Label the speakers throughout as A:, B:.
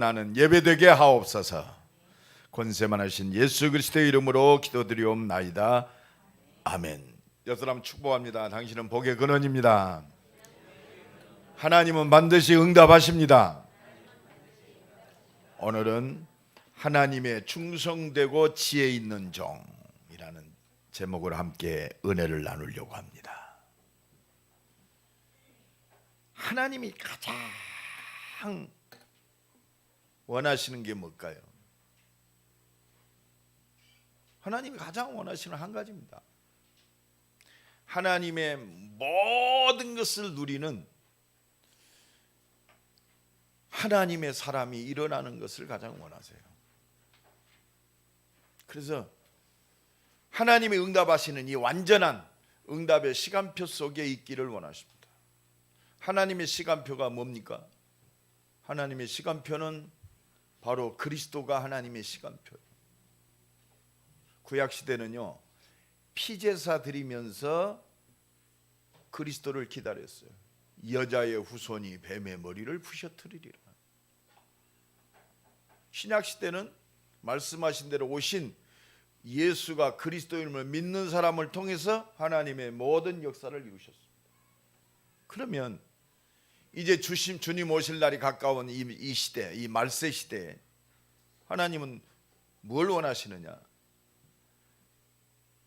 A: 나는 예배되게 하옵소서. 권세만하신 예수 그리스도의 이름으로 기도드리옵나이다. 아멘. 여러분 축복합니다. 당신은 복의 근원입니다. 하나님은 반드시 응답하십니다. 오늘은 하나님의 충성되고 지혜 있는 종이라는 제목으로 함께 은혜를 나누려고 합니다. 하나님이 가장 원하시는 게 뭘까요? 하나님이 가장 원하시는 한 가지입니다. 하나님의 모든 것을 누리는 하나님의 사람이 일어나는 것을 가장 원하세요. 그래서 하나님이 응답하시는 이 완전한 응답의 시간표 속에 있기를 원하십니다. 하나님의 시간표가 뭡니까? 하나님의 시간표는 바로 그리스도가 하나님의 시간표예요. 구약시대는요, 피제사 드리면서 그리스도를 기다렸어요. 여자의 후손이 뱀의 머리를 부셔뜨리리라. 신약시대는 말씀하신 대로 오신 예수가 그리스도임을 믿는 사람을 통해서 하나님의 모든 역사를 이루셨습니다. 그러면 이제 주님 오실 날이 가까운 이 시대, 이 말세 시대에 하나님은 뭘 원하시느냐?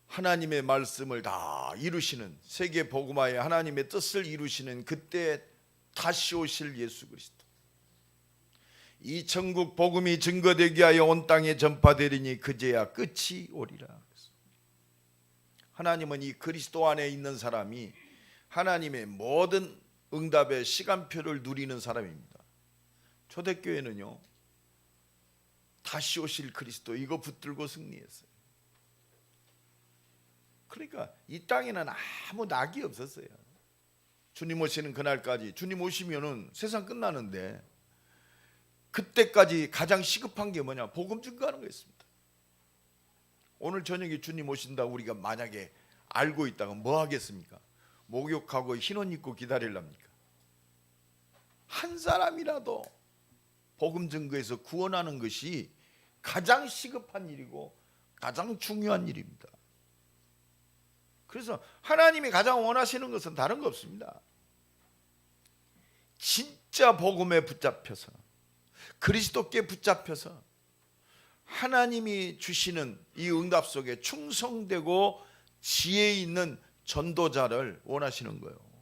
A: 하나님의 말씀을 다 이루시는, 세계 복음화의 하나님의 뜻을 이루시는 그때 다시 오실 예수 그리스도. 이 천국 복음이 증거되게 하여 온 땅에 전파되리니 그제야 끝이 오리라. 하나님은 이 그리스도 안에 있는 사람이 하나님의 모든 응답의 시간표를 누리는 사람입니다. 초대교회는요, 다시 오실 그리스도 이거 붙들고 승리했어요. 그러니까 이 땅에는 아무 낙이 없었어요. 주님 오시는 그날까지. 주님 오시면은 세상 끝나는데 그때까지 가장 시급한 게 뭐냐? 복음 증거하는 거였습니다. 오늘 저녁에 주님 오신다고 우리가 만약에 알고 있다가 뭐 하겠습니까? 목욕하고 흰옷 입고 기다리랍니까? 한 사람이라도 복음 증거에서 구원하는 것이 가장 시급한 일이고 가장 중요한 일입니다. 그래서 하나님이 가장 원하시는 것은 다른 거 없습니다. 진짜 복음에 붙잡혀서, 그리스도께 붙잡혀서 하나님이 주시는 이 응답 속에 충성되고 지혜 있는 전도자를 원하시는 거예요.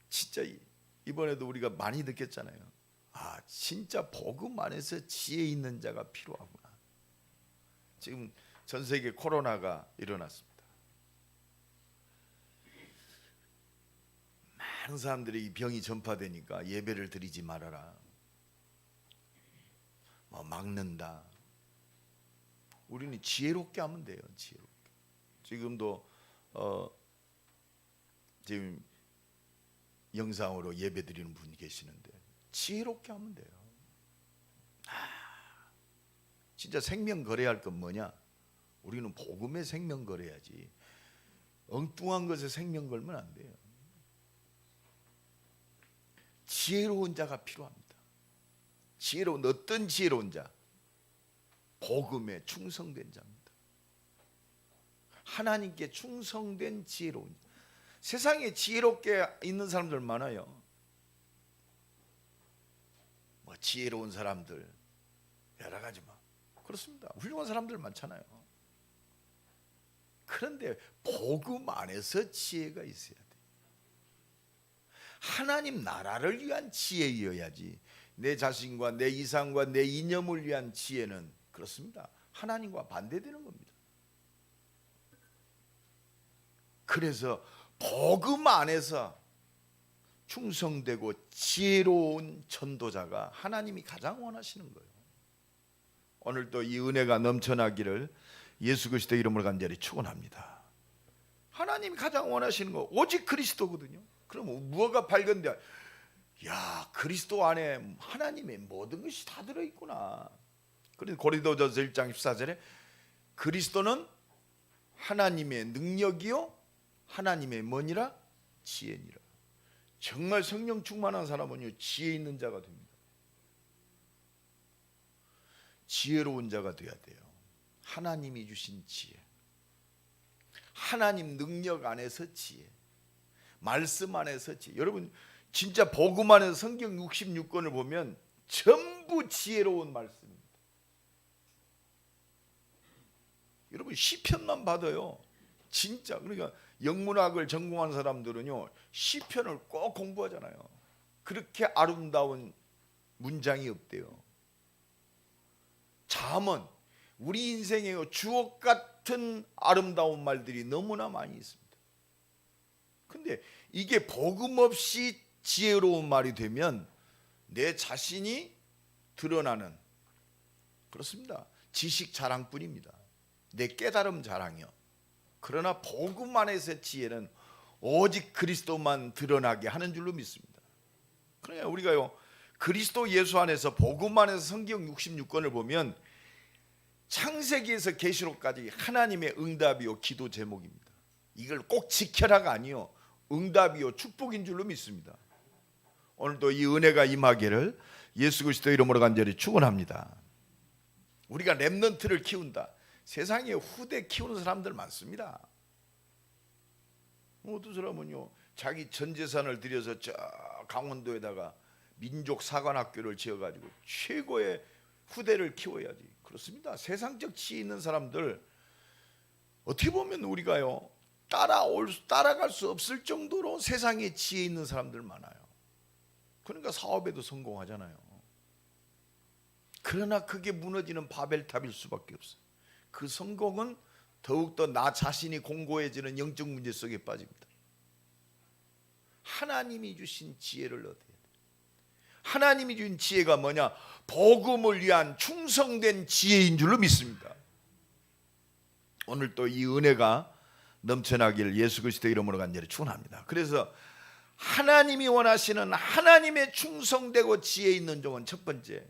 A: 진짜 이번에도 우리가 많이 느꼈잖아요. 아, 진짜 복음 안에서 지혜 있는 자가 필요하구나. 지금 전 세계 코로나가 일어났습니다. 많은 사람들이 이 병이 전파되니까 예배를 드리지 말아라, 막는다. 우리는 지혜롭게 하면 돼요. 지혜롭게. 지금도 지금 영상으로 예배 드리는 분이 계시는데 지혜롭게 하면 돼요. 진짜 생명 거래할 건 뭐냐? 우리는 복음에 생명 걸어야지. 엉뚱한 것에 생명 걸면 안 돼요. 지혜로운 자가 필요합니다. 지혜로운, 어떤 지혜로운 자? 복음에 충성된 자입니다. 하나님께 충성된 지혜로운 자. 세상에 지혜롭게 있는 사람들 많아요. 지혜로운 사람들 여러 가지 그렇습니다. 훌륭한 사람들 많잖아요. 그런데 복음 안에서 지혜가 있어야 돼. 하나님 나라를 위한 지혜여야지. 내 자신과 내 이상과 내 이념을 위한 지혜는 그렇습니다. 하나님과 반대되는 겁니다. 그래서 복음 안에서 충성되고 지혜로운 전도자가 하나님이 가장 원하시는 거예요. 오늘도 이 은혜가 넘쳐나기를 예수 그리스도 이름으로 간절히 축원합니다. 하나님이 가장 원하시는 거 오직 그리스도거든요. 그럼 무엇가 발견돼? 야, 그리스도 안에 하나님의 모든 것이 다 들어있구나. 그래서 고린도전서 1장 14절에 그리스도는 하나님의 능력이요 하나님의 뭐니라? 지혜니라. 정말 성령 충만한 사람은요, 지혜 있는 자가 됩니다. 지혜로운 자가 돼야 돼요. 하나님이 주신 지혜, 하나님 능력 안에서 지혜, 말씀 안에서 지혜. 여러분 진짜 복음 안에서 성경 66권을 보면 전부 지혜로운 말씀입니다. 여러분 시편만 받아요. 진짜. 그러니까 영문학을 전공한 사람들은요, 시편을 꼭 공부하잖아요. 그렇게 아름다운 문장이 없대요. 잠언, 우리 인생에 주옥 같은 아름다운 말들이 너무나 많이 있습니다. 근데 이게 복음 없이 지혜로운 말이 되면 내 자신이 드러나는, 그렇습니다, 지식 자랑뿐입니다. 내 깨달음 자랑이요. 그러나 복음 안에서의 지혜는 오직 그리스도만 드러나게 하는 줄로 믿습니다. 그러니까 우리가요, 그리스도 예수 안에서 복음 안에서 성경 66권을 보면 창세기에서 계시록까지 하나님의 응답이요 기도 제목입니다. 이걸 꼭 지켜라가 아니요, 응답이요 축복인 줄로 믿습니다. 오늘도 이 은혜가 임하기를 예수 그리스도 이름으로 간절히 축원합니다. 우리가 렘넌트를 키운다. 세상에 후대 키우는 사람들 많습니다. 어떤 사람은요, 자기 전 재산을 들여서 저 강원도에다가 민족 사관학교를 지어가지고 최고의 후대를 키워야지. 그렇습니다. 세상적 지혜 있는 사람들 어떻게 보면 우리가요, 따라갈 수 없을 정도로 세상에 지혜 있는 사람들 많아요. 그러니까 사업에도 성공하잖아요. 그러나 그게 무너지는 바벨탑일 수밖에 없어요. 그 성공은 더욱더 나 자신이 공고해지는 영적 문제 속에 빠집니다. 하나님이 주신 지혜를 얻어야 돼요. 하나님이 주신 지혜가 뭐냐? 복음을 위한 충성된 지혜인 줄로 믿습니다. 오늘 또 이 은혜가 넘쳐나기를 예수 그리스도 이름으로 간절히 축원합니다. 그래서 하나님이 원하시는 하나님의 충성되고 지혜 있는 종은 첫 번째,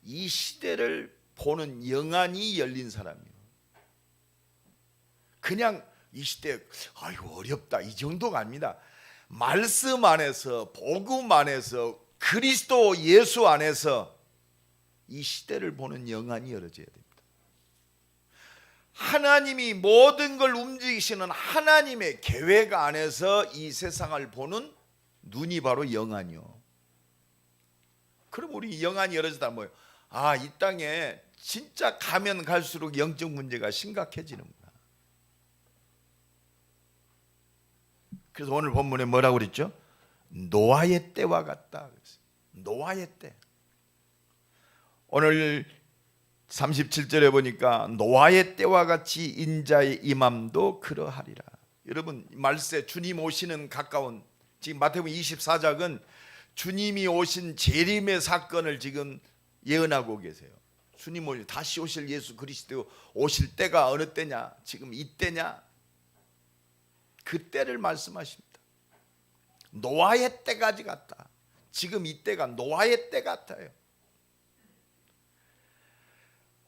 A: 이 시대를 보는 영안이 열린 사람이에요. 그냥 이 시대 아이고 어렵다 이 정도가 아닙니다. 말씀 안에서, 복음 안에서, 그리스도 예수 안에서 이 시대를 보는 영안이 열어져야 됩니다. 하나님이 모든 걸 움직이시는 하나님의 계획 안에서 이 세상을 보는 눈이 바로 영안이요. 그럼 우리 영안이 열어지다 뭐예요? 아, 이 땅에 진짜 가면 갈수록 영적 문제가 심각해지는구나. 그래서 오늘 본문에 뭐라고 그랬죠? 노아의 때와 같다. 노아의 때. 오늘 37절에 보니까 노아의 때와 같이 인자의 임함도 그러하리라. 여러분 말세 주님 오시는 가까운, 지금 마태복음 24장은 주님이 오신 재림의 사건을 지금 예언하고 계세요. 주님 오실, 다시 오실 예수 그리스도 오실 때가 어느 때냐? 지금 이때냐? 그 때를 말씀하십니다. 노아의 때까지 같다. 지금 이때가 노아의 때 같아요.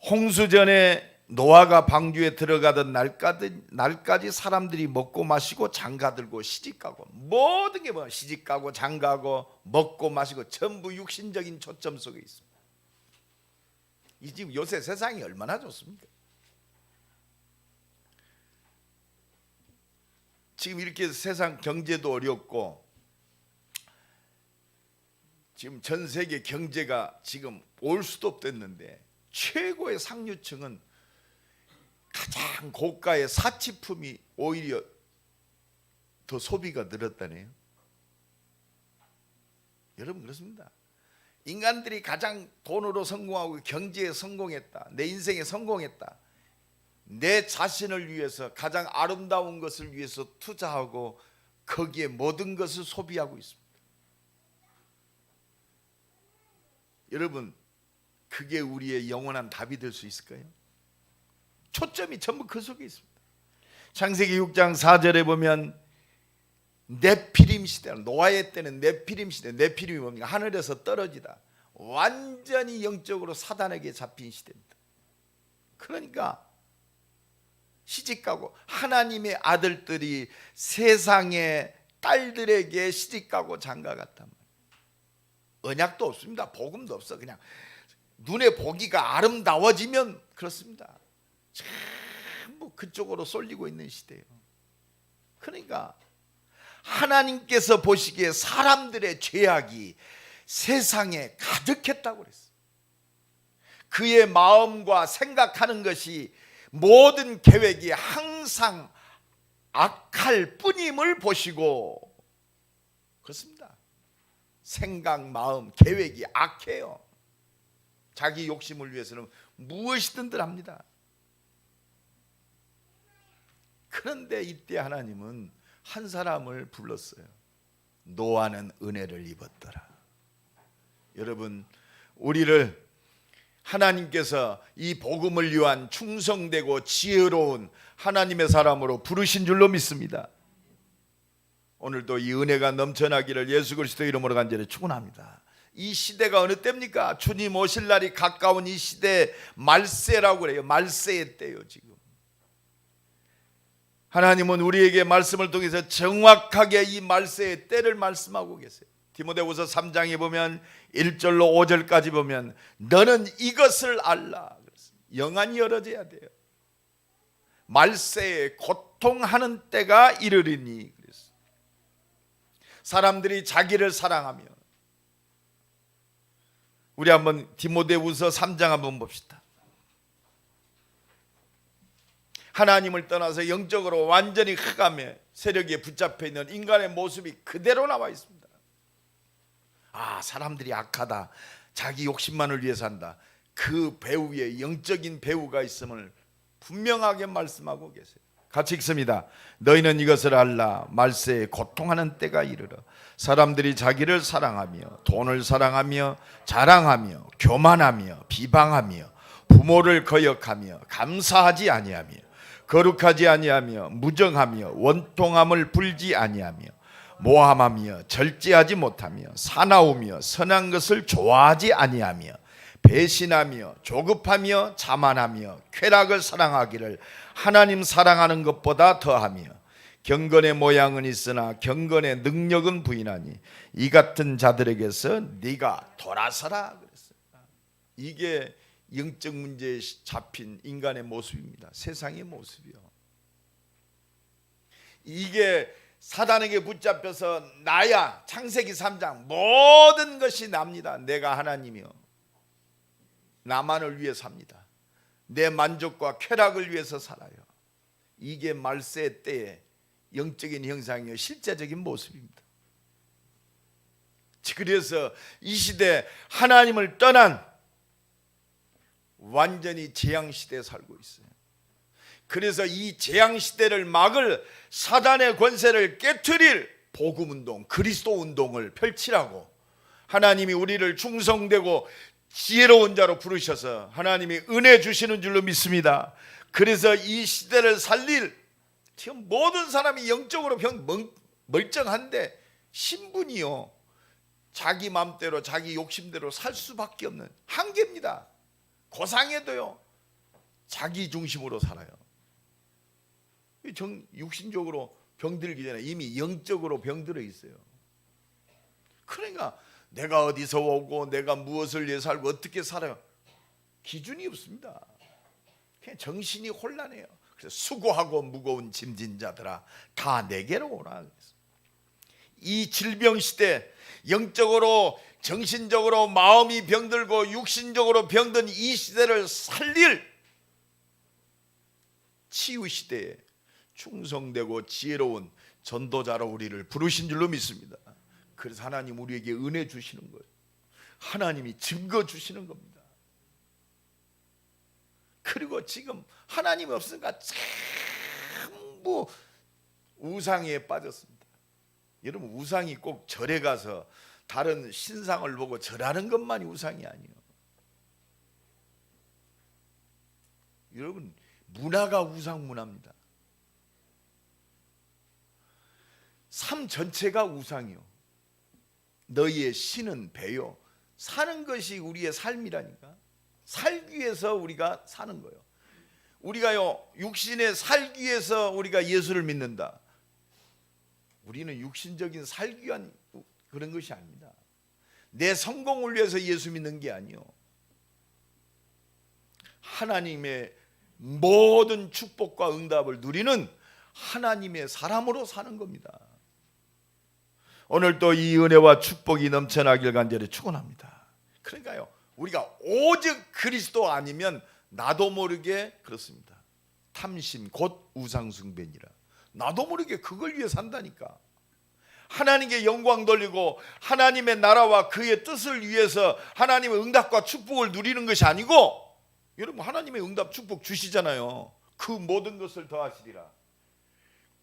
A: 홍수전에 노아가 방주에 들어가던 날까지 사람들이 먹고 마시고 장가들고 시집가고, 모든 게 뭐 시집가고 장가고 먹고 마시고 전부 육신적인 초점 속에 있습니다. 이 지금 요새 세상이 얼마나 좋습니까? 지금 이렇게 세상 경제도 어렵고 지금 전 세계 경제가 지금 올 수도 없댔는데 최고의 상류층은 가장 고가의 사치품이 오히려 더 소비가 늘었다네요. 여러분 그렇습니다. 인간들이 가장 돈으로 성공하고 경제에 성공했다, 내 인생에 성공했다, 내 자신을 위해서 가장 아름다운 것을 위해서 투자하고 거기에 모든 것을 소비하고 있습니다. 여러분 그게 우리의 영원한 답이 될 수 있을까요? 초점이 전부 그 속에 있습니다. 창세기 6장 4절에 보면 네피림 시대, 노아의 때는 네피림 시대. 네피림이 뭡니까? 하늘에서 떨어지다, 완전히 영적으로 사단에게 잡힌 시대입니다. 그러니까 시집가고 하나님의 아들들이 세상에 딸들에게 시집가고 장가갔단 말이에요. 언약도 없습니다. 복음도 없어. 그냥 눈에 보기가 아름다워지면 그렇습니다. 전부 그쪽으로 쏠리고 있는 시대예요. 그러니까 하나님께서 보시기에 사람들의 죄악이 세상에 가득했다고 그랬어요. 그의 마음과 생각하는 것이 모든 계획이 항상 악할 뿐임을 보시고, 그렇습니다. 생각, 마음, 계획이 악해요. 자기 욕심을 위해서는 무엇이든들 합니다. 그런데 이때 하나님은 한 사람을 불렀어요. 노아는 은혜를 입었더라. 여러분, 우리를 하나님께서 이 복음을 위한 충성되고 지혜로운 하나님의 사람으로 부르신 줄로 믿습니다. 오늘도 이 은혜가 넘쳐나기를 예수 그리스도 이름으로 간절히 축원합니다. 이 시대가 어느 때입니까? 주님 오실 날이 가까운 이 시대, 말세라고 그래요. 말세의 때요. 지금 하나님은 우리에게 말씀을 통해서 정확하게 이 말세의 때를 말씀하고 계세요. 디모데후서 3장에 보면 1절로 5절까지 보면 너는 이것을 알라. 영안이 열어져야 돼요. 말세에 고통하는 때가 이르리니. 사람들이 자기를 사랑하며, 우리 한번 디모데후서 3장 한번 봅시다. 하나님을 떠나서 영적으로 완전히 흑암의 세력에 붙잡혀 있는 인간의 모습이 그대로 나와 있습니다. 아, 사람들이 악하다, 자기 욕심만을 위해서 한다. 그 배후에 영적인 배후가 있음을 분명하게 말씀하고 계세요. 같이 읽습니다. 너희는 이것을 알라. 말세에 고통하는 때가 이르러 사람들이 자기를 사랑하며 돈을 사랑하며 자랑하며 교만하며 비방하며 부모를 거역하며 감사하지 아니하며 거룩하지 아니하며 무정하며 원통함을 불지 아니하며 모함하며 절제하지 못하며 사나우며 선한 것을 좋아하지 아니하며 배신하며 조급하며 자만하며 쾌락을 사랑하기를 하나님 사랑하는 것보다 더하며 경건의 모양은 있으나 경건의 능력은 부인하니 이 같은 자들에게서 네가 돌아서라 그랬어요. 이게 영적 문제에 잡힌 인간의 모습입니다. 세상의 모습이요. 이게 사단에게 붙잡혀서 나야, 창세기 3장 모든 것이 납니다. 내가 하나님이요, 나만을 위해 삽니다. 내 만족과 쾌락을 위해서 살아요. 이게 말세 때의 영적인 형상이요, 실제적인 모습입니다. 그래서 이 시대 하나님을 떠난 완전히 재앙시대에 살고 있어요. 그래서 이 재앙시대를 막을 사단의 권세를 깨트릴 복음운동, 그리스도운동을 펼치라고 하나님이 우리를 충성되고 지혜로운 자로 부르셔서 하나님이 은혜 주시는 줄로 믿습니다. 그래서 이 시대를 살릴, 지금 모든 사람이 영적으로 멀쩡한데 신분이요, 자기 마음대로 자기 욕심대로 살 수밖에 없는 한계입니다. 고상해도요 자기 중심으로 살아요. 육신적으로 병들기 전에 이미 영적으로 병들어 있어요. 그러니까 내가 어디서 오고 내가 무엇을 위해 살고 어떻게 살아요, 기준이 없습니다. 그냥 정신이 혼란해요. 그래서 수고하고 무거운 짐진 자들아 다 내게로 오라. 이 질병 시대, 영적으로 정신적으로 마음이 병들고 육신적으로 병든 이 시대를 살릴 치유 시대에 충성되고 지혜로운 전도자로 우리를 부르신 줄로 믿습니다. 그래서 하나님 우리에게 은혜 주시는 거예요. 하나님이 증거 주시는 겁니다. 그리고 지금 하나님이 없으니까 전부 우상에 빠졌습니다. 여러분, 우상이 꼭 절에 가서 다른 신상을 보고 절하는 것만이 우상이 아니에요. 여러분, 문화가 우상 문화입니다. 삶 전체가 우상이요. 너희의 신은 배요. 사는 것이 우리의 삶이라니까. 살기 위해서 우리가 사는 거예요. 우리가요 육신에 살기 위해서 우리가 예수를 믿는다. 우리는 육신적인 살기 위한 그런 것이 아닙니다. 내 성공을 위해서 예수 믿는 게 아니요, 하나님의 모든 축복과 응답을 누리는 하나님의 사람으로 사는 겁니다. 오늘도 이 은혜와 축복이 넘쳐나길 간절히 축원합니다. 그러니까요, 우리가 오직 그리스도 아니면 나도 모르게 그렇습니다. 탐심 곧 우상숭배니라. 나도 모르게 그걸 위해 산다니까. 하나님께 영광 돌리고 하나님의 나라와 그의 뜻을 위해서 하나님의 응답과 축복을 누리는 것이 아니고, 여러분 하나님의 응답 축복 주시잖아요. 그 모든 것을 더하시리라.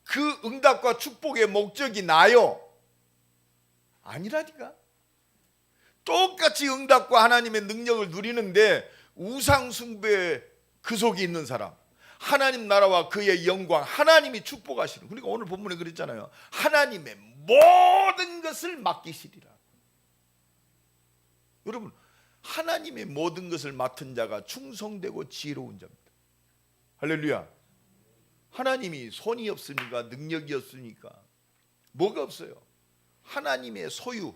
A: 그 응답과 축복의 목적이 나요? 아니라니까. 똑같이 응답과 하나님의 능력을 누리는데 우상숭배 그 속에 있는 사람, 하나님 나라와 그의 영광, 하나님이 축복하시는, 그러니까 오늘 본문에 그랬잖아요. 하나님의 모든 것을 맡기시리라. 여러분, 하나님의 모든 것을 맡은 자가 충성되고 지혜로운 자입니다. 할렐루야. 하나님이 손이 없으니까, 능력이 없으니까 뭐가 없어요? 하나님의 소유,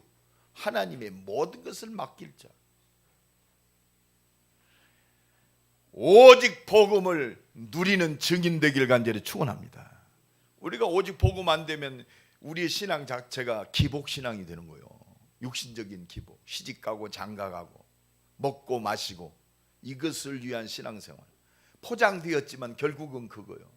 A: 하나님의 모든 것을 맡길 자, 오직 복음을 누리는 증인 되길 간절히 축원합니다. 우리가 오직 복음 안 되면 우리의 신앙 자체가 기복 신앙이 되는 거예요. 육신적인 기복, 시집가고 장가가고 먹고 마시고 이것을 위한 신앙생활, 포장되었지만 결국은 그거요.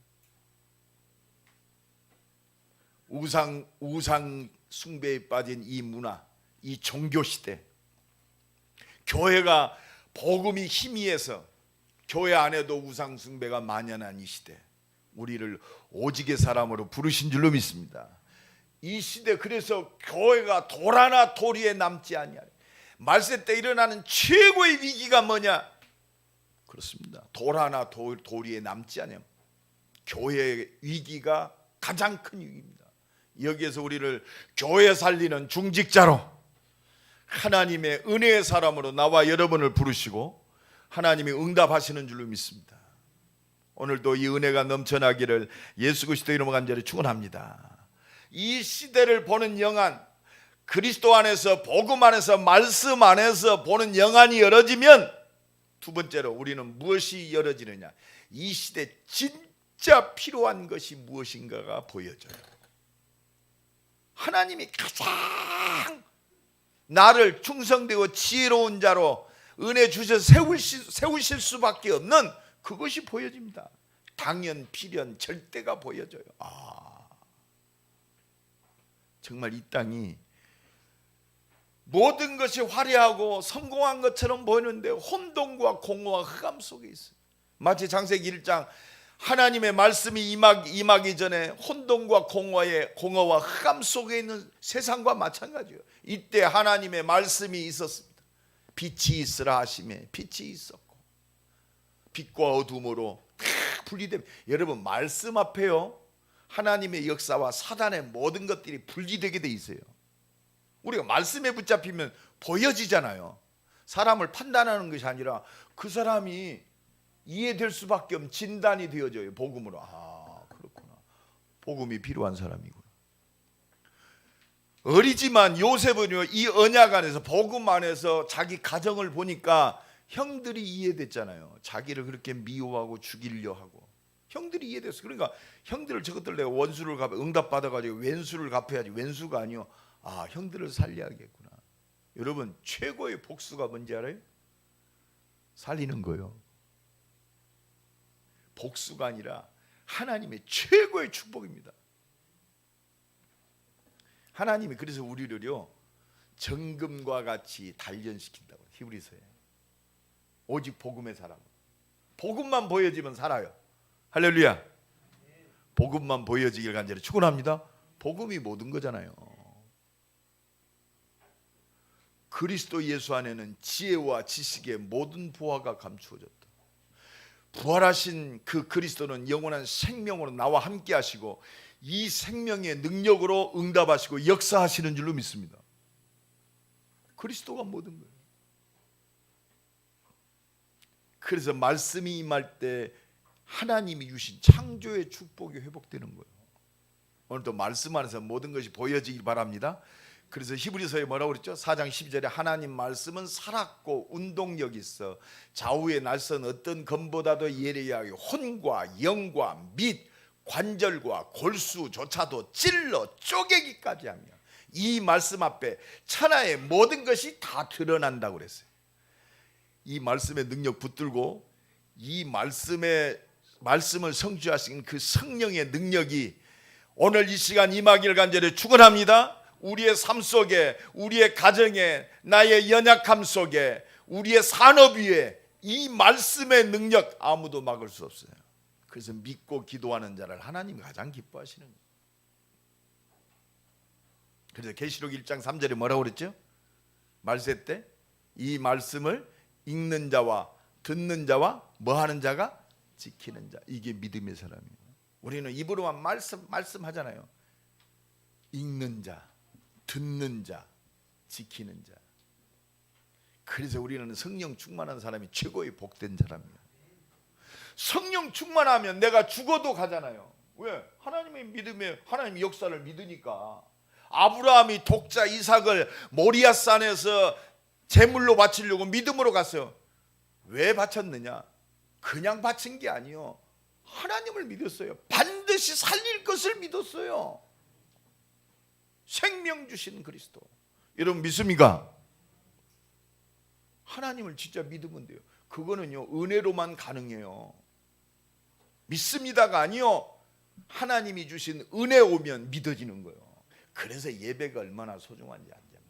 A: 우상 숭배에 빠진 이 문화, 이 종교 시대, 교회가 복음이 희미해서 교회 안에도 우상 숭배가 만연한 이 시대, 우리를 오직의 사람으로 부르신 줄로 믿습니다. 이 시대, 그래서 교회가 돌 하나 도리에 남지 아니하리. 말세 때 일어나는 최고의 위기가 뭐냐? 그렇습니다. 돌 하나 도리에 남지 않으면 교회의 위기가 가장 큰 위기입니다. 여기에서 우리를 교회 살리는 중직자로, 하나님의 은혜의 사람으로 나와 여러분을 부르시고 하나님이 응답하시는 줄로 믿습니다. 오늘도 이 은혜가 넘쳐나기를 예수 그리스도 이름으로 간절히 축원합니다. 이 시대를 보는 영안, 그리스도 안에서, 복음 안에서, 말씀 안에서 보는 영안이 열어지면, 두 번째로 우리는 무엇이 열어지느냐? 이 시대 진짜 필요한 것이 무엇인가가 보여져요. 하나님이 가장 나를 충성되고 지혜로운 자로 은혜 주셔서 세우실 수밖에 없는 그것이 보여집니다. 당연, 필연, 절대가 보여져요. 정말 이 땅이 모든 것이 화려하고 성공한 것처럼 보이는데 혼돈과 공허와 흑암 속에 있어요. 마치 창세기 1장 하나님의 말씀이 임하기 전에 혼돈과 공허와 흑암 속에 있는 세상과 마찬가지예요. 이때 하나님의 말씀이 있었습니다. 빛이 있으라 하시매 빛이 있었고, 빛과 어둠으로 분리됨. 여러분, 말씀 앞에요, 하나님의 역사와 사단의 모든 것들이 분리되게 돼 있어요. 우리가 말씀에 붙잡히면 보여지잖아요. 사람을 판단하는 것이 아니라 그 사람이 이해될 수밖에 없는 진단이 되어져요. 복음으로. 그렇구나, 복음이 필요한 사람이구나. 어리지만 요셉은요, 이 언약 안에서, 복음 안에서 자기 가정을 보니까 형들이 이해됐잖아요. 자기를 그렇게 미워하고 죽이려 하고 형들이 이해됐어. 그러니까 형들을, 저것들 내가 원수를 갚아, 응답 받아가지고 왼수를 갚아야지. 왼수가 아니요, 형들을 살려야겠구나. 여러분, 최고의 복수가 뭔지 알아요? 살리는 거예요. 복수가 아니라 하나님의 최고의 축복입니다. 하나님이 그래서 우리를요, 정금과 같이 단련시킨다고, 히브리서에. 오직 복음의 사람, 복음만 보여지면 살아요. 할렐루야. 복음만 보여지길 간절히 축원합니다. 복음이 모든 거잖아요. 그리스도 예수 안에는 지혜와 지식의 모든 보화가 감추어졌다. 부활하신 그 그리스도는 영원한 생명으로 나와 함께 하시고 이 생명의 능력으로 응답하시고 역사하시는 줄로 믿습니다. 그리스도가 모든 거예요. 그래서 말씀이 임할 때 하나님이 주신 창조의 축복이 회복되는 거예요. 오늘도 말씀 안에서 모든 것이 보여지길 바랍니다. 그래서 히브리서에 뭐라고 그랬죠? 4장 12절에 하나님 말씀은 살았고 운동력 있어 좌우에 날선 어떤 검보다도 예리하게 혼과 영과 및 관절과 골수조차도 찔러 쪼개기까지 하며 이 말씀 앞에 천하의 모든 것이 다 드러난다고 그랬어요. 이 말씀의 능력 붙들고 이 말씀을 성취하신 그 성령의 능력이 오늘 이 시간 임하기를 간절히 축원합니다. 우리의 삶 속에, 우리의 가정에, 나의 연약함 속에, 우리의 산업 위에 이 말씀의 능력 아무도 막을 수 없어요. 그래서 믿고 기도하는 자를 하나님이 가장 기뻐하시는 거예요. 그래서 계시록 1장 3절에 뭐라고 그랬죠? 말세 때 이 말씀을 읽는 자와 듣는 자와 뭐 하는 자가? 지키는 자. 이게 믿음의 사람이에요. 우리는 입으로만 말씀하잖아요. 읽는 자, 듣는 자, 지키는 자. 그래서 우리는 성령 충만한 사람이 최고의 복된 사람이에요. 성령 충만하면 내가 죽어도 가잖아요. 왜? 하나님의 믿음에 하나님의 역사를 믿으니까. 아브라함이 독자 이삭을 모리아산에서 제물로 바치려고 믿음으로 갔어요. 왜 바쳤느냐? 그냥 바친 게 아니요. 하나님을 믿었어요. 반드시 살릴 것을 믿었어요. 생명 주신 그리스도. 여러분 믿습니까? 하나님을 진짜 믿으면 돼요. 그거는요 은혜로만 가능해요. 믿습니다가 아니요, 하나님이 주신 은혜 오면 믿어지는 거예요. 그래서 예배가 얼마나 소중한지 압니다.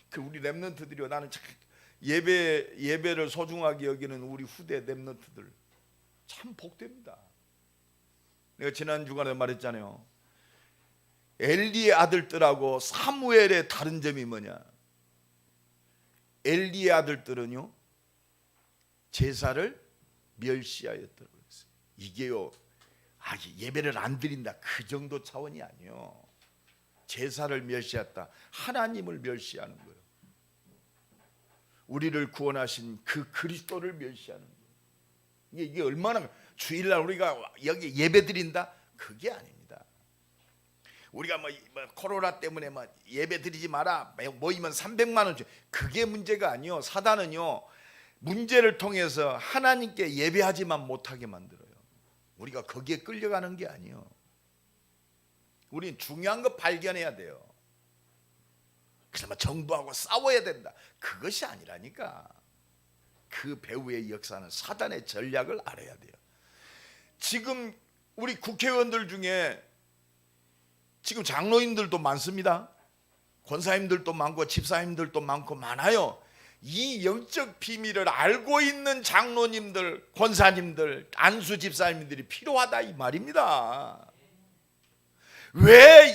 A: 그 우리 렘넌트들이요, 나는 참 예배를 소중하게 여기는 우리 후대 렘넌트들 참 복됩니다. 내가 지난 주간에 말했잖아요. 엘리의 아들들하고 사무엘의 다른 점이 뭐냐? 엘리의 아들들은요 제사를 멸시하였더라고요. 이게요, 예배를 안 드린다 그 정도 차원이 아니요. 제사를 멸시했다, 하나님을 멸시하는 거예요. 우리를 구원하신 그 그리스도를 멸시하는 거예요. 이게 얼마나, 주일날 우리가 여기 예배 드린다 그게 아닙니다. 우리가 뭐 코로나 때문에 예배 드리지 마라, 모이면 300만 원 줘, 그게 문제가 아니요. 사단은요 문제를 통해서 하나님께 예배하지만 못하게 만들어요. 우리가 거기에 끌려가는 게 아니요. 우리는 중요한 거 발견해야 돼요. 그래서 정부하고 싸워야 된다 그것이 아니라니까. 그 배후의 역사는 사단의 전략을 알아야 돼요. 지금 우리 국회의원들 중에 지금 장로님들도 많습니다. 권사님들도 많고 집사님들도 많고 많아요. 이 영적 비밀을 알고 있는 장로님들, 권사님들, 안수 집사님들이 필요하다 이 말입니다. 왜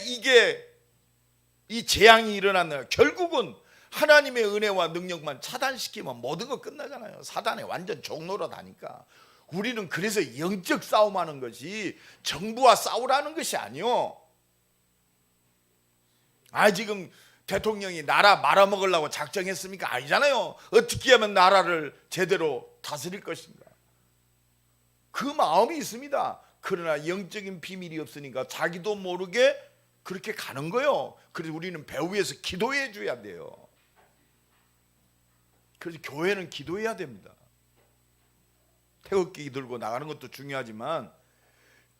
A: 이 재앙이 일어났나요? 결국은 하나님의 은혜와 능력만 차단시키면 모든 거 끝나잖아요. 사단의 완전 종로로 다니까. 우리는 그래서 영적 싸움하는 것이 정부와 싸우라는 것이 아니요. 지금 대통령이 나라 말아먹으려고 작정했습니까? 아니잖아요. 어떻게 하면 나라를 제대로 다스릴 것인가, 그 마음이 있습니다. 그러나 영적인 비밀이 없으니까 자기도 모르게 그렇게 가는 거예요. 그래서 우리는 배후에서 기도해 줘야 돼요. 그래서 교회는 기도해야 됩니다. 태극기 들고 나가는 것도 중요하지만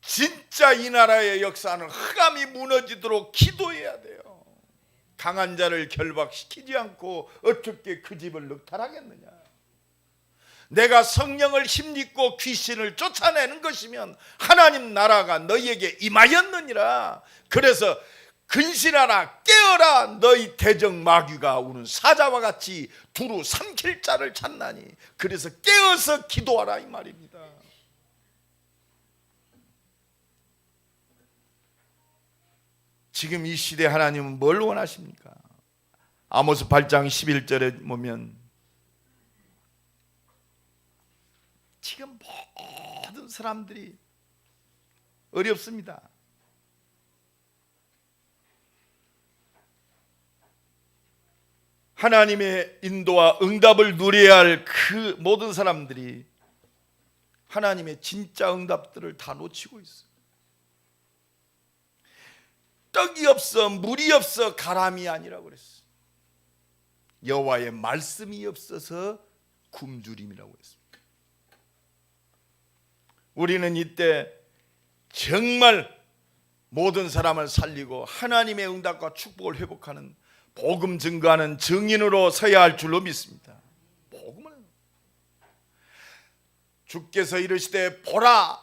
A: 진짜 이 나라의 역사는 흑암이 무너지도록 기도해야 돼요. 강한 자를 결박시키지 않고 어떻게 그 집을 늑탈하겠느냐. 내가 성령을 힘입고 귀신을 쫓아내는 것이면 하나님 나라가 너희에게 임하였느니라. 그래서 근신하라, 깨어라, 너희 대적 마귀가 우는 사자와 같이 두루 삼킬 자를 찾나니. 그래서 깨어서 기도하라 이 말입니다. 지금 이 시대 하나님은 뭘 원하십니까? 아모스 8장 11절에 보면 지금 모든 사람들이 어렵습니다. 하나님의 인도와 응답을 누려야 할 그 모든 사람들이 하나님의 진짜 응답들을 다 놓치고 있어요. 떡이 없어 물이 없어 가람이 아니라고 그랬어. 여호와의 말씀이 없어서 굶주림이라고 했습니다. 우리는 이때 정말 모든 사람을 살리고 하나님의 응답과 축복을 회복하는 복음 증거하는 증인으로 서야 할 줄로 믿습니다. 복음은 주께서 이르시되 보라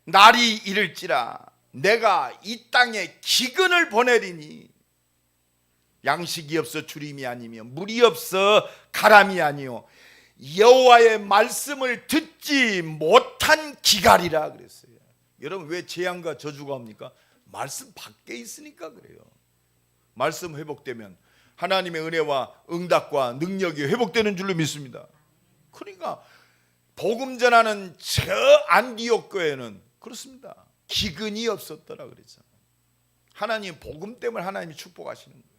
A: 날이 이를지라 내가 이 땅에 기근을 보내리니 양식이 없어 주림이 아니며 물이 없어 가람이 아니요 여호와의 말씀을 듣지 못한 기갈이라 그랬어요. 여러분 왜 재앙과 저주가 옵니까? 말씀 밖에 있으니까 그래요. 말씀 회복되면 하나님의 은혜와 응답과 능력이 회복되는 줄로 믿습니다. 그러니까 복음 전하는 저 안디옥 교회는 그렇습니다. 기근이 없었더라 그랬잖아요. 하나님 복음 때문에 하나님이 축복하시는 거예요.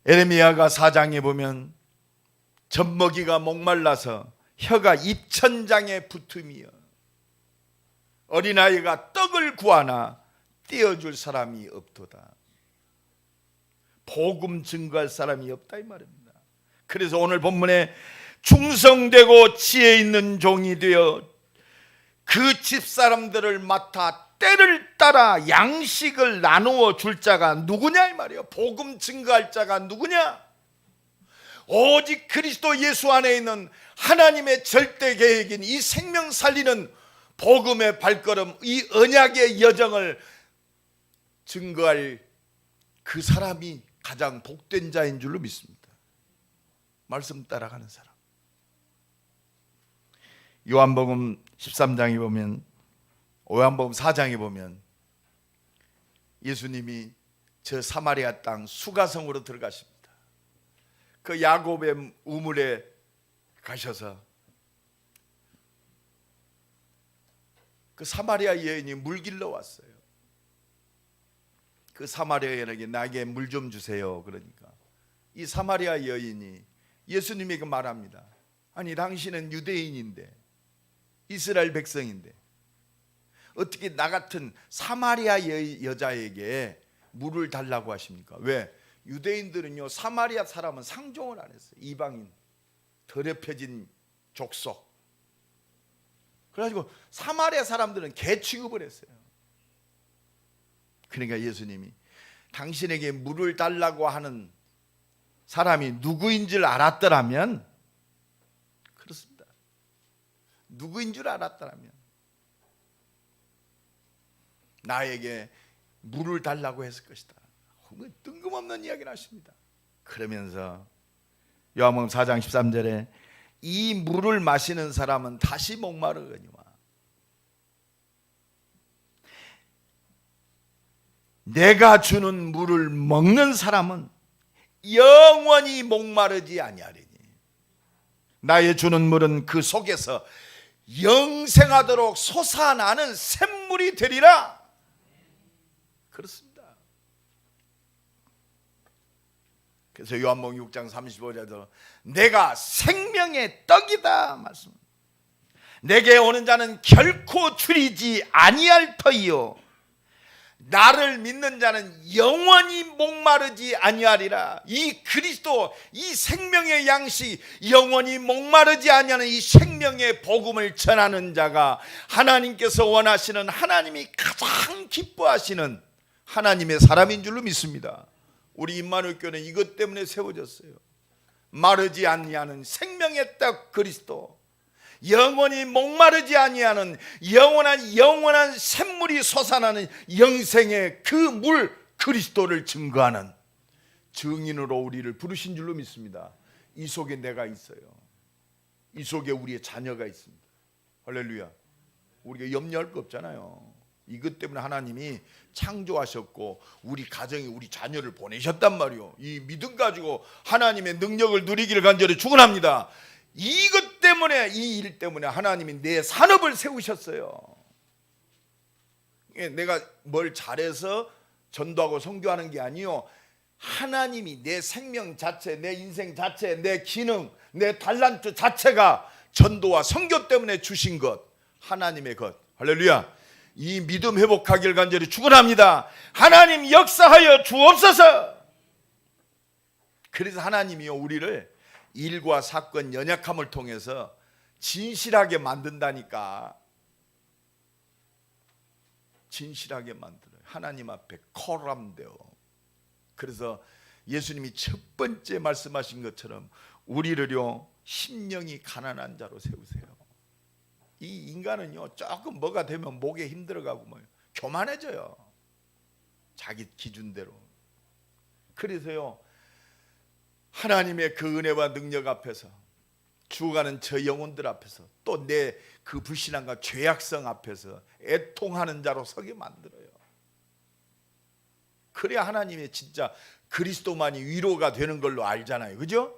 A: 에레미야가 4장에 보면 젖먹이가 목말라서 혀가 입천장에 붙음이여 어린아이가 떡을 구하나 떼어줄 사람이 없도다. 복음 증거할 사람이 없다 이 말입니다. 그래서 오늘 본문에 충성되고 지혜 있는 종이 되어 그 집사람들을 맡아 때를 따라 양식을 나누어 줄 자가 누구냐 이 말이에요. 복음 증거할 자가 누구냐? 오직 그리스도 예수 안에 있는 하나님의 절대 계획인 이 생명 살리는 복음의 발걸음, 이 언약의 여정을 증거할 그 사람이 가장 복된 자인 줄로 믿습니다. 말씀 따라가는 사람. 요한복음 13장에 보면, 요한복음 4장에 보면 예수님이 저 사마리아 땅 수가성으로 들어가십니다. 그 야곱의 우물에 가셔서 그 사마리아 여인이 물 길러 왔어요. 그 사마리아 여인에게 나에게 물 좀 주세요. 그러니까 이 사마리아 여인이 예수님에게 말합니다. 아니 당신은 유대인인데 이스라엘 백성인데 어떻게 나 같은 사마리아 여자에게 물을 달라고 하십니까? 왜? 유대인들은요 사마리아 사람은 상종을 안 했어요. 이방인, 더럽혀진 족속. 그래가지고 사마리아 사람들은 개 취급을 했어요. 그러니까 예수님이 당신에게 물을 달라고 하는 사람이 누구인 줄 알았더라면, 그렇습니다. 누구인 줄 알았더라면 나에게 물을 달라고 했을 것이다. 뜬금없는 이야기를 하십니다. 그러면서 요한복음 4장 13절에 이 물을 마시는 사람은 다시 목마르거니와 내가 주는 물을 먹는 사람은 영원히 목마르지 아니하리니 나의 주는 물은 그 속에서 영생하도록 솟아나는 샘물이 되리라. 그렇습니다. 그래서 요한복음 6장 35절에도 내가 생명의 떡이다 말씀. 내게 오는 자는 결코 줄이지 아니할 터이요 나를 믿는 자는 영원히 목마르지 아니하리라. 이 그리스도, 이 생명의 양식, 영원히 목마르지 아니하는 이 생명의 복음을 전하는 자가 하나님께서 원하시는, 하나님이 가장 기뻐하시는 하나님의 사람인 줄로 믿습니다. 우리 임마누엘 교회는 이것 때문에 세워졌어요. 마르지 아니하는 생명의 떡 그리스도, 영원히 목마르지 아니하는 영원한 샘물이 솟아나는 영생의 그 물 그리스도를 증거하는 증인으로 우리를 부르신 줄로 믿습니다. 이 속에 내가 있어요. 이 속에 우리의 자녀가 있습니다. 할렐루야. 우리가 염려할 거 없잖아요. 이것 때문에 하나님이 창조하셨고 우리 가정에 우리 자녀를 보내셨단 말이요. 이 믿음 가지고 하나님의 능력을 누리기를 간절히 축원합니다. 이것 때문에, 이 일 때문에 하나님이 내 산업을 세우셨어요. 내가 뭘 잘해서 전도하고 선교하는 게 아니요, 하나님이 내 생명 자체, 내 인생 자체, 내 기능, 내 달란트 자체가 전도와 선교 때문에 주신 것, 하나님의 것. 할렐루야. 이 믿음 회복하길 간절히 축원합니다. 하나님 역사하여 주옵소서. 그래서 하나님이요 우리를 일과 사건 연약함을 통해서 진실하게 만든다니까. 진실하게 만들어요. 하나님 앞에 콜함되어. 그래서 예수님이 첫 번째 말씀하신 것처럼 우리를요 심령이 가난한 자로 세우세요. 이 인간은요 조금 뭐가 되면 목에 힘들어가고 뭐 교만해져요. 자기 기준대로. 그래서요 하나님의 그 은혜와 능력 앞에서 죽어가는 저 영혼들 앞에서 또 내 그 불신앙과 죄악성 앞에서 애통하는 자로 서게 만들어요. 그래야 하나님의 진짜 그리스도만이 위로가 되는 걸로 알잖아요. 그죠?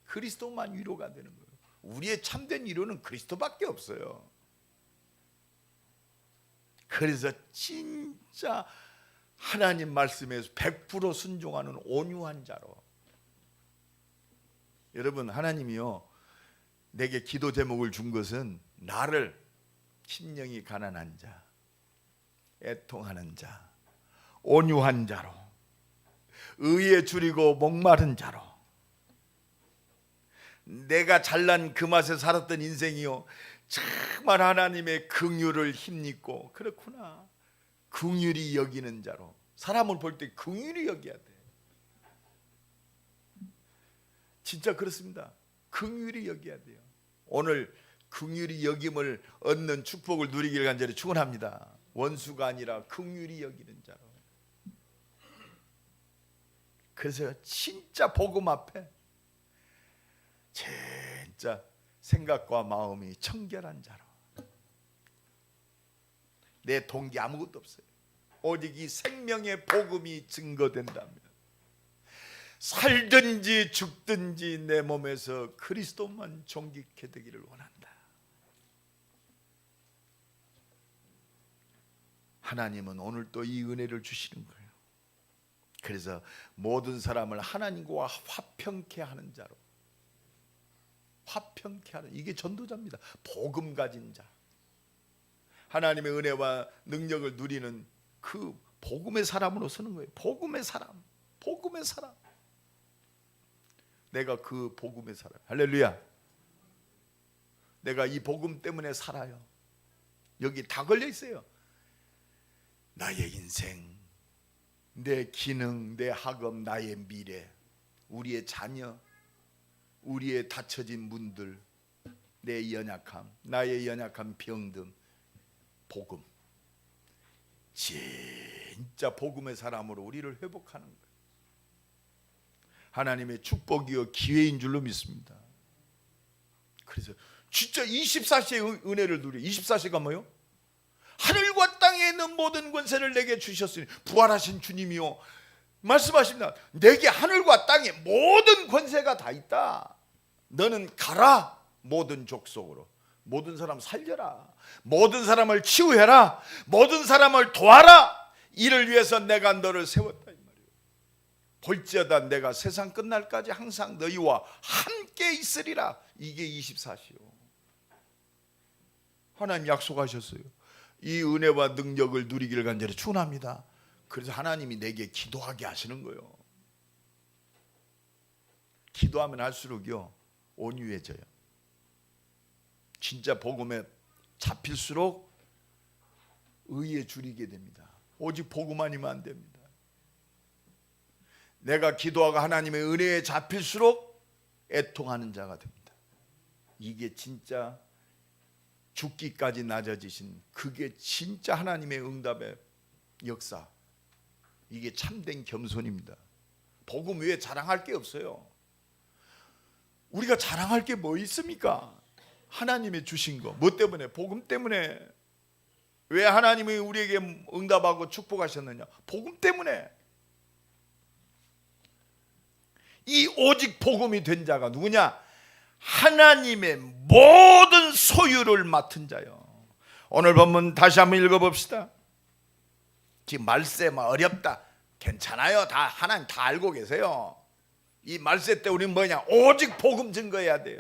A: 그리스도만 위로가 되는 거예요. 우리의 참된 위로는 그리스도밖에 없어요. 그래서 진짜 하나님 말씀에 100% 순종하는 온유한 자로. 여러분 하나님이요 내게 기도 제목을 준 것은 나를 심령이 가난한 자, 애통하는 자, 온유한 자로, 의에 줄이고 목마른 자로, 내가 잘난 그 맛에 살았던 인생이요 정말 하나님의 긍휼을 힘입고 그렇구나 긍휼히 여기는 자로. 사람을 볼 때 긍휼히 여겨야 돼. 진짜 그렇습니다. 긍휼히 여겨야 돼요. 오늘 긍휼히 여김을 얻는 축복을 누리길 간절히 축원합니다. 원수가 아니라 긍휼히 여기는 자로. 그래서 진짜 복음 앞에 진짜 생각과 마음이 청결한 자로. 내 동기 아무것도 없어요. 오직 이 생명의 복음이 증거된다면 살든지 죽든지 내 몸에서 그리스도만 존귀케 되기를 원한다. 하나님은 오늘 또 이 은혜를 주시는 거예요. 그래서 모든 사람을 하나님과 화평케 하는 자로. 화평케 하는, 이게 전도자입니다. 복음 가진 자, 하나님의 은혜와 능력을 누리는 그 복음의 사람으로 서는 거예요. 복음의 사람, 복음의 사람. 내가 그 복음의 사람. 할렐루야. 내가 이 복음 때문에 살아요. 여기 다 걸려 있어요. 나의 인생, 내 기능, 내 학업, 나의 미래, 우리의 자녀, 우리의 닫혀진 문들, 내 연약함, 나의 연약한 병든 복음. 진짜 복음의 사람으로 우리를 회복하는 거예요. 하나님의 축복이요 기회인 줄로 믿습니다. 그래서 진짜 24시의 은혜를 누려. 24시가 뭐요? 하늘과 땅에 있는 모든 권세를 내게 주셨으니 부활하신 주님이요 말씀하십니다. 내게 하늘과 땅에 모든 권세가 다 있다. 너는 가라. 모든 족속으로 모든 사람 살려라. 모든 사람을 치유해라. 모든 사람을 도와라. 이를 위해서 내가 너를 세웠다 이 말이에요. 볼지어다 내가 세상 끝날까지 항상 너희와 함께 있으리라. 이게 24시요. 하나님 약속하셨어요. 이 은혜와 능력을 누리기를 간절히 축원합니다. 그래서 하나님이 내게 기도하게 하시는 거예요. 기도하면 할수록요 온유해져요. 진짜 복음에 잡힐수록 의에 줄이게 됩니다. 오직 복음 아니면 안 됩니다. 내가 기도하고 하나님의 은혜에 잡힐수록 애통하는 자가 됩니다. 이게 진짜 죽기까지 낮아지신, 그게 진짜 하나님의 응답의 역사. 이게 참된 겸손입니다. 복음 외에 자랑할 게 없어요. 우리가 자랑할 게 뭐 있습니까? 하나님의 주신 거. 뭐 때문에? 복음 때문에. 왜 하나님이 우리에게 응답하고 축복하셨느냐? 복음 때문에. 이 오직 복음이 된 자가 누구냐? 하나님의 모든 소유를 맡은 자요. 오늘 본문 다시 한번 읽어봅시다. 지금 말세 어렵다. 괜찮아요. 다 하나님 다 알고 계세요. 이 말세 때 우리는 뭐냐? 오직 복음 증거해야 돼요.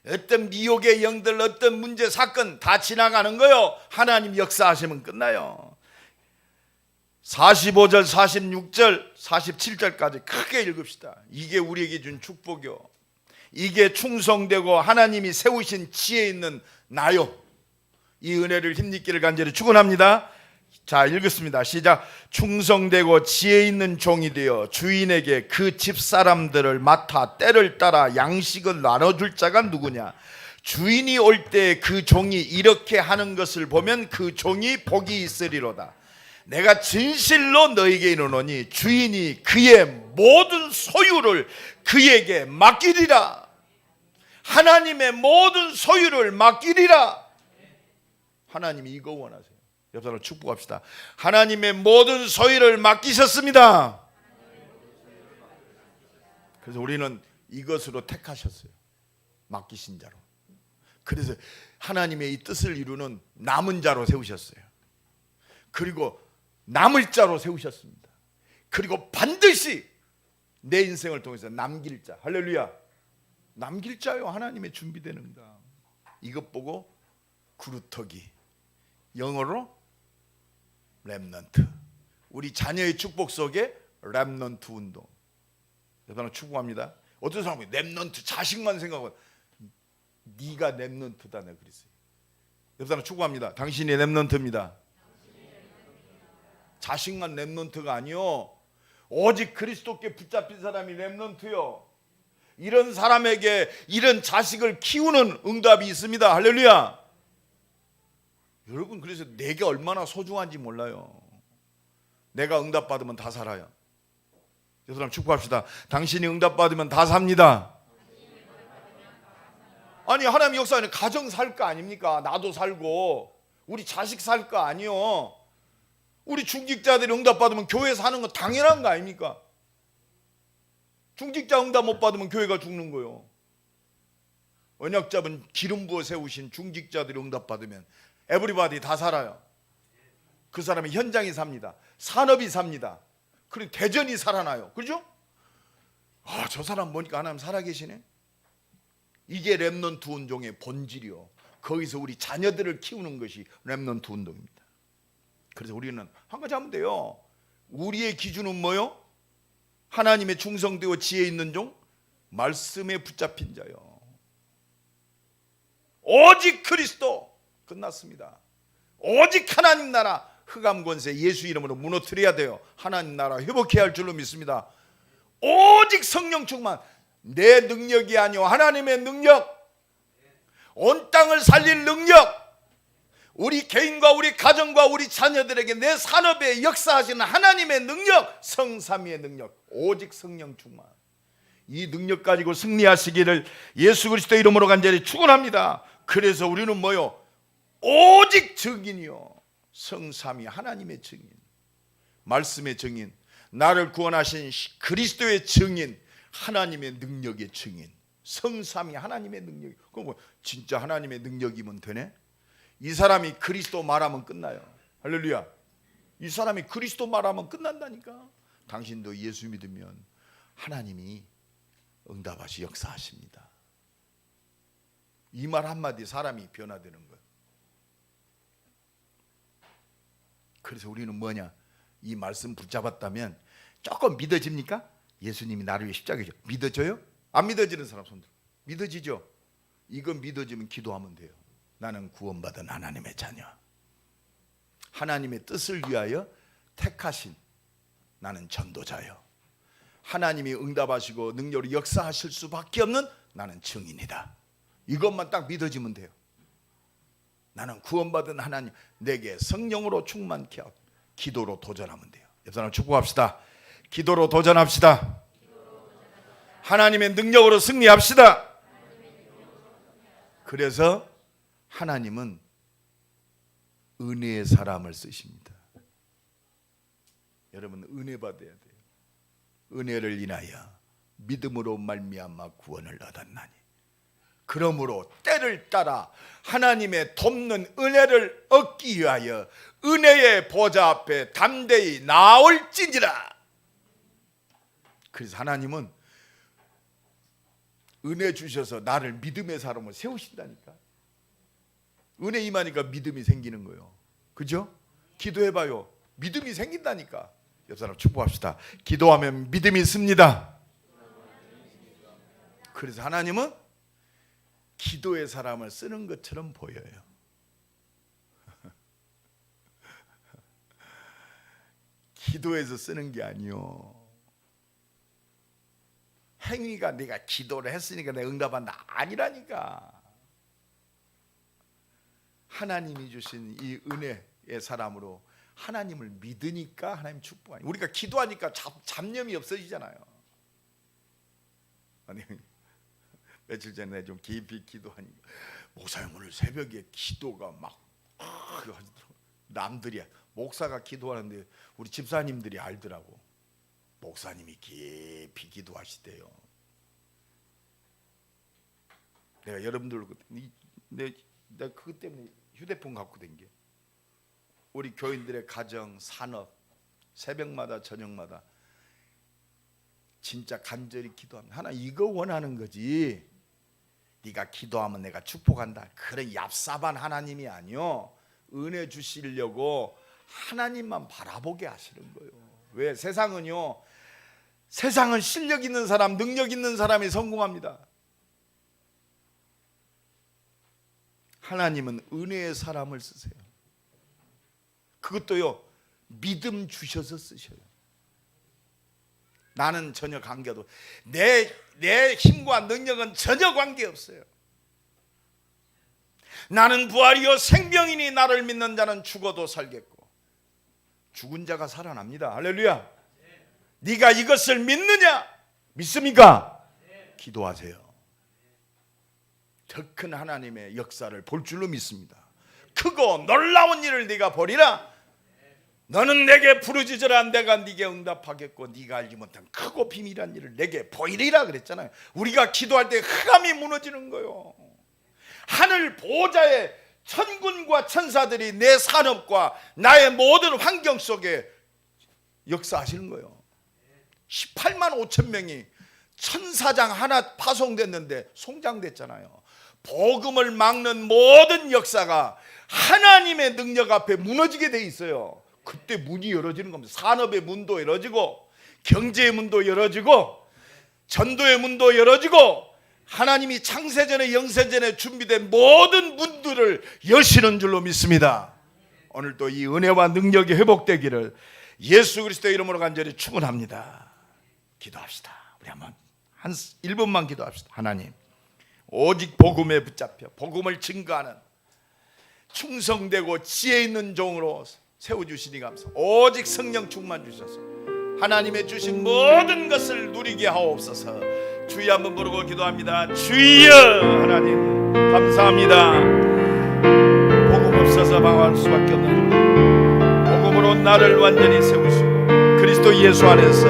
A: 어떤 미혹의 영들, 어떤 문제, 사건 다 지나가는 거요. 하나님 역사하시면 끝나요. 45절, 46절, 47절까지 크게 읽읍시다. 이게 우리에게 준 축복이요. 이게 충성되고 하나님이 세우신 지혜 있는 나요. 이 은혜를 힘입기를 간절히 축원합니다. 자, 읽겠습니다. 시작. 충성되고 지혜 있는 종이 되어 주인에게 그 집사람들을 맡아 때를 따라 양식을 나눠줄 자가 누구냐? 주인이 올 때 그 종이 이렇게 하는 것을 보면 그 종이 복이 있으리로다. 내가 진실로 너에게 이르노니 주인이 그의 모든 소유를 그에게 맡기리라. 하나님의 모든 소유를 맡기리라. 하나님이 이거 원하세요. 옆 사람 축복합시다. 하나님의 모든 소유를 맡기셨습니다. 그래서 우리는 이것으로 택하셨어요. 맡기신 자로. 그래서 하나님의 이 뜻을 이루는 남은 자로 세우셨어요. 그리고 남을 자로 세우셨습니다. 그리고 반드시 내 인생을 통해서 남길 자. 할렐루야. 남길 자요. 하나님의 준비되는 자. 이것 보고 구루터기, 영어로 렘넌트. 우리 자녀의 축복 속에 렘넌트 운동. 여러분 축복합니다. 어떤 사람이 렘넌트 자식만 생각하고 네가 렘넌트다 내가 그랬어요. 여러분 축복합니다. 당신이 렘넌트입니다. 자식만 렘넌트가 아니요. 오직 그리스도께 붙잡힌 사람이 렘넌트요. 이런 사람에게 이런 자식을 키우는 응답이 있습니다. 할렐루야. 여러분 그래서 내게 얼마나 소중한지 몰라요. 내가 응답받으면 다 살아요. 여러분 축복합시다. 당신이 응답받으면 다 삽니다. 아니 하나님 역사는 가정 살 거 아닙니까? 나도 살고 우리 자식 살 거 아니요. 우리 중직자들이 응답받으면 교회 사는 거 당연한 거 아닙니까? 중직자 응답 못 받으면 교회가 죽는 거요. 언약 잡은 기름 부어 세우신 중직자들이 응답 받으면 에브리바디 다 살아요. 그 사람이 현장이 삽니다. 산업이 삽니다. 그리고 대전이 살아나요. 그렇죠? 아, 저 사람 보니까 하나님 살아계시네. 이게 렘넌트 운동의 본질이요. 거기서 우리 자녀들을 키우는 것이 렘넌트 운동입니다. 그래서 우리는 한 가지 하면 돼요. 우리의 기준은 뭐요? 하나님의 충성되고 지혜 있는 종, 말씀에 붙잡힌 자요. 오직 그리스도. 끝났습니다. 오직 하나님 나라 흑암 권세 예수 이름으로 무너뜨려야 돼요. 하나님 나라 회복해야 할 줄로 믿습니다. 오직 성령 충만. 내 능력이 아니요 하나님의 능력. 온 땅을 살릴 능력. 우리 개인과 우리 가정과 우리 자녀들에게 내 산업에 역사하시는 하나님의 능력. 성삼위의 능력. 오직 성령 충만. 이 능력 가지고 승리하시기를 예수 그리스도 이름으로 간절히 축원합니다. 그래서 우리는 뭐요? 오직 증인이요. 성삼위 하나님의 증인, 말씀의 증인, 나를 구원하신 그리스도의 증인, 하나님의 능력의 증인, 성삼위 하나님의 능력. 그럼 뭐 진짜 하나님의 능력이면 되네? 이 사람이 그리스도 말하면 끝나요. 할렐루야. 이 사람이 그리스도 말하면 끝난다니까. 당신도 예수 믿으면 하나님이 응답하시 역사하십니다. 이 말 한마디 사람이 변화되는 거예요. 그래서 우리는 뭐냐? 이 말씀 붙잡았다면 조금 믿어집니까? 예수님이 나를 위해 십자가에 믿어져요? 안 믿어지는 사람 손 들어. 믿어지죠? 이건 믿어지면 기도하면 돼요. 나는 구원받은 하나님의 자녀, 하나님의 뜻을 위하여 택하신 나는 전도자요, 하나님이 응답하시고 능력으로 역사하실 수밖에 없는 나는 증인이다. 이것만 딱 믿어지면 돼요. 나는 구원받은 하나님, 내게 성령으로 충만케 하고 기도로 도전하면 돼요. 옆 사람 축복합시다. 기도로 도전합시다. 하나님의 능력으로 승리합시다. 그래서 하나님은 은혜의 사람을 쓰십니다. 여러분 은혜 받아야 돼요. 은혜를 인하여 믿음으로 말미암아 구원을 얻었나니 그러므로 때를 따라 하나님의 돕는 은혜를 얻기 위하여 은혜의 보좌 앞에 담대히 나올진지라. 그래서 하나님은 은혜 주셔서 나를 믿음의 사람으로 세우신다니까. 은혜 임하니까 믿음이 생기는 거예요. 그죠? 기도해봐요. 믿음이 생긴다니까. 옆 사람 축복합시다. 기도하면 믿음이 있습니다. 그래서 하나님은 기도의 사람을 쓰는 것처럼 보여요. 기도해서 쓰는 게 아니요. 행위가 내가 기도를 했으니까 내가 응답한다 아니라니까. 하나님이 주신 이 은혜의 사람으로 하나님을 믿으니까 하나님 축복하니. 우리가 기도하니까 잡념이 없어지잖아요. 아니, 며칠 전에 좀 깊이 기도하니까 목사님 오늘 새벽에 기도가 막 남들이 목사가 기도하는데 우리 집사님들이 알더라고. 목사님이 깊이 기도하시대요. 내가 여러분들 내가 그것 때문에 휴대폰 갖고 댕겨. 우리 교인들의 가정, 산업, 새벽마다 저녁마다 진짜 간절히 기도합니다. 하나 이거 원하는 거지. 네가 기도하면 내가 축복한다. 그런 얍삽한 하나님이 아니요. 은혜 주시려고 하나님만 바라보게 하시는 거예요. 왜? 세상은요. 세상은 실력 있는 사람, 능력 있는 사람이 성공합니다. 하나님은 은혜의 사람을 쓰세요. 그것도요 믿음 주셔서 쓰셔요. 나는 전혀 관계도 내 힘과 능력은 전혀 관계없어요. 나는 부활이요 생명이니 나를 믿는 자는 죽어도 살겠고 죽은 자가 살아납니다. 할렐루야. 네가 이것을 믿느냐? 믿습니까? 기도하세요. 더 큰 하나님의 역사를 볼 줄로 믿습니다. 크고 놀라운 일을 네가 보리라. 너는 내게 부르짖으라 내가 네게 응답하겠고 네가 알지 못한 크고 비밀한 일을 내게 보이리라 그랬잖아요. 우리가 기도할 때 흑암이 무너지는 거예요. 하늘 보호자의 천군과 천사들이 내 산업과 나의 모든 환경 속에 역사하시는 거예요. 18만 5천 명이 천사장 하나 파송됐는데 송장됐잖아요. 복음을 막는 모든 역사가 하나님의 능력 앞에 무너지게 돼 있어요. 그때 문이 열어지는 겁니다. 산업의 문도 열어지고 경제의 문도 열어지고 전도의 문도 열어지고 하나님이 창세전에 영세전에 준비된 모든 문들을 여시는 줄로 믿습니다. 오늘도 이 은혜와 능력이 회복되기를 예수 그리스도의 이름으로 간절히 축원합니다. 기도합시다. 우리 한번 한 1분만 기도합시다. 하나님, 오직 복음에 붙잡혀 복음을 증거하는 충성되고 지혜 있는 종으로 세워주시니 감사. 오직 성령 충만 주셔서 하나님의 주신 모든 것을 누리게 하옵소서. 주여 한번 부르고 기도합니다. 주여 하나님 감사합니다. 복음 없어서 방황할 수밖에 없는 복음으로 나를 완전히 세우시고 그리스도 예수 안에서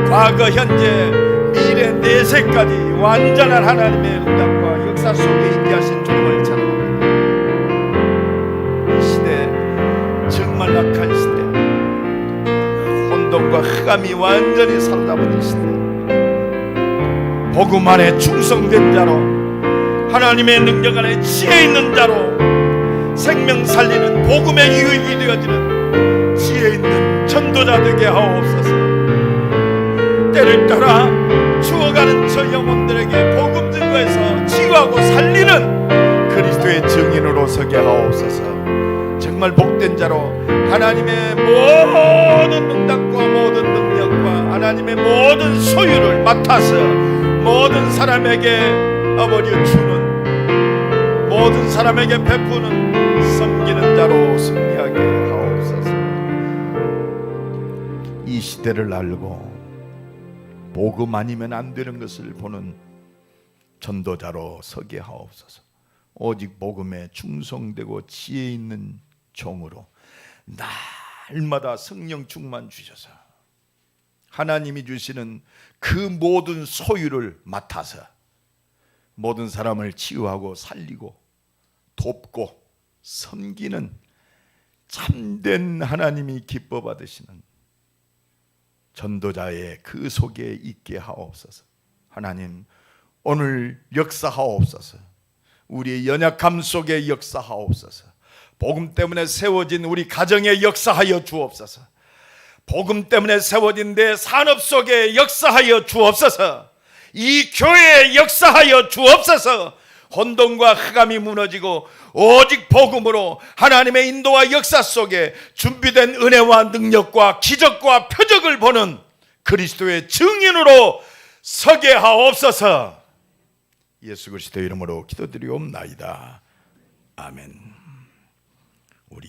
A: 과거 현재 미래 내세까지 완전한 하나님의 응답과 역사 속에 있게 하신 주님을 찬양합니다. 이 시대 정말 악한 시대, 혼돈과 흑암이 완전히 사로잡은 이 시대, 복음 안에 충성된 자로 하나님의 능력 안에 지혜 있는 자로 생명 살리는 복음의 유익이 되어지는 지혜 있는 전도자 되게 하옵소서. 때를 따라 죽어가는 저 영혼들에게 복음 증거해서 치유하고 살리는 그리스도의 증인으로 서게 하옵소서. 정말 복된 자로 하나님의 모든 응답과 모든 능력과 하나님의 모든 소유를 맡아서 모든 사람에게 아버지 주는 모든 사람에게 베푸는 섬기는 자로 승리하게 하옵소서. 이 시대를 알고 복음 아니면 안 되는 것을 보는 전도자로 서게 하옵소서. 오직 복음에 충성되고 지혜 있는 종으로 날마다 성령 충만 주셔서 하나님이 주시는 그 모든 소유를 맡아서 모든 사람을 치유하고 살리고 돕고 섬기는 참된 하나님이 기뻐 받으시는 전도자의 그 속에 있게 하옵소서. 하나님, 오늘 역사하옵소서. 우리의 연약함 속에 역사하옵소서. 복음 때문에 세워진 우리 가정에 역사하여 주옵소서. 복음 때문에 세워진 내 산업 속에 역사하여 주옵소서. 이 교회에 역사하여 주옵소서. 혼돈과 흑암이 무너지고 오직 복음으로 하나님의 인도와 역사 속에 준비된 은혜와 능력과 기적과 표적을 보는 그리스도의 증인으로 서게 하옵소서. 예수 그리스도의 이름으로 기도드리옵나이다. 아멘. 우리